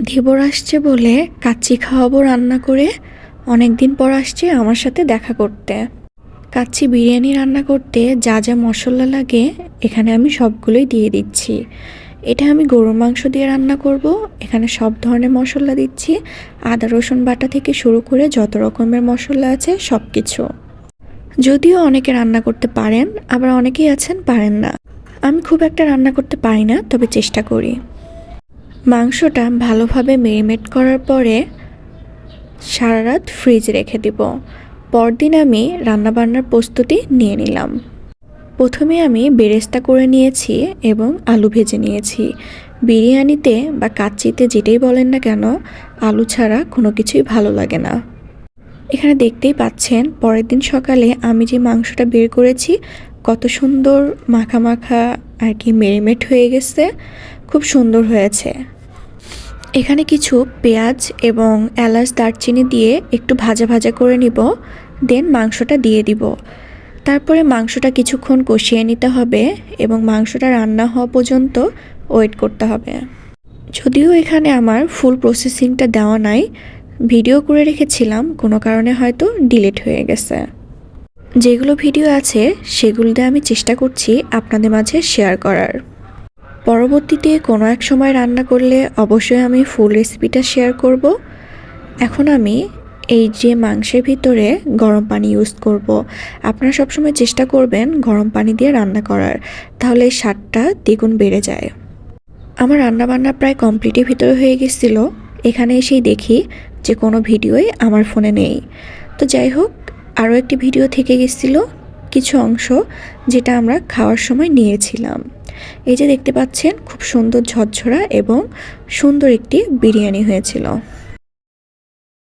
ধীবর আসছে বলে কাচ্চি খাওয়াবো রান্না করে। অনেক দিন পর আসছে আমার সাথে দেখা করতে। কাচ্চি বিরিয়ানি রান্না করতে যা যা মশলা লাগে এখানে আমি সবগুলোই দিয়ে দিচ্ছি। এটা আমি গরুর মাংস দিয়ে রান্না করব। এখানে সব ধরনের মশলা দিচ্ছি, আদা রসুন বাটা থেকে শুরু করে যত রকমের মশলা আছে সব কিছু। যদিও অনেকে রান্না করতে পারেন, আবার অনেকেই আছেন পারেন না। আমি খুব একটা রান্না করতে পারি না, তবে চেষ্টা করি। মাংসটা ভালোভাবে মেরিনেট করার পরে সারা রাত ফ্রিজে রেখে দিব। পরদিন আমি রান্নাবান্নার প্রস্তুতি নিয়ে নিলাম। প্রথমে আমি বেরেস্তা করে নিয়েছি এবং আলু ভেজে নিয়েছি। বিরিয়ানিতে বা কাচ্চিতে যেটাই বলেন না কেন, আলু ছাড়া কোনো কিছুই ভালো লাগে না। এখানে দেখতেই পাচ্ছেন পরের দিন সকালে আমি যে মাংসটা বের করেছি কত সুন্দর মাখা মাখা আর কি মেরিনেট হয়ে গেছে, খুব সুন্দর হয়েছে। এখানে কিছু পেঁয়াজ এবং এলাচ দারচিনি দিয়ে একটু ভাজা ভাজা করে নিব, দেন মাংসটা দিয়ে দিব। তারপরে মাংসটা কিছুক্ষণ কষিয়ে নিতে হবে এবং মাংসটা রান্না হওয়া পর্যন্ত ওয়েট করতে হবে। যদিও এখানে আমার ফুল প্রসেসিংটা দেওয়া নাই, ভিডিও করে রেখেছিলাম, কোনো কারণে হয়তো ডিলিট হয়ে গেছে। যেগুলো ভিডিও আছে সেগুলোতে আমি চেষ্টা করছি আপনাদের মাঝে শেয়ার করার। পরবর্তীতে কোনো এক সময় রান্না করলে অবশ্যই আমি ফুল রেসিপিটা শেয়ার করব। এখন আমি এই যে মাংসের ভিতরে গরম পানি ইউজ করব। আপনারা সবসময় চেষ্টা করবেন গরম পানি দিয়ে রান্না করার, তাহলে স্বাদটা দ্বিগুণ বেড়ে যায়। আমার রান্নাবান্না প্রায় কমপ্লিটের ভিতরে হয়ে গেছিল। এখানে এসেই দেখি যে কোনো ভিডিওই আমার ফোনে নেই। তো যাই হোক, আরও একটি ভিডিও থেকে গেছিল কিছু অংশ, যেটা আমরা খাওয়ার সময় নিয়েছিলাম। এই যে দেখতে পাচ্ছেন খুব সুন্দর ঝরঝরা এবং সুন্দর একটি বিরিয়ানি হয়েছিল।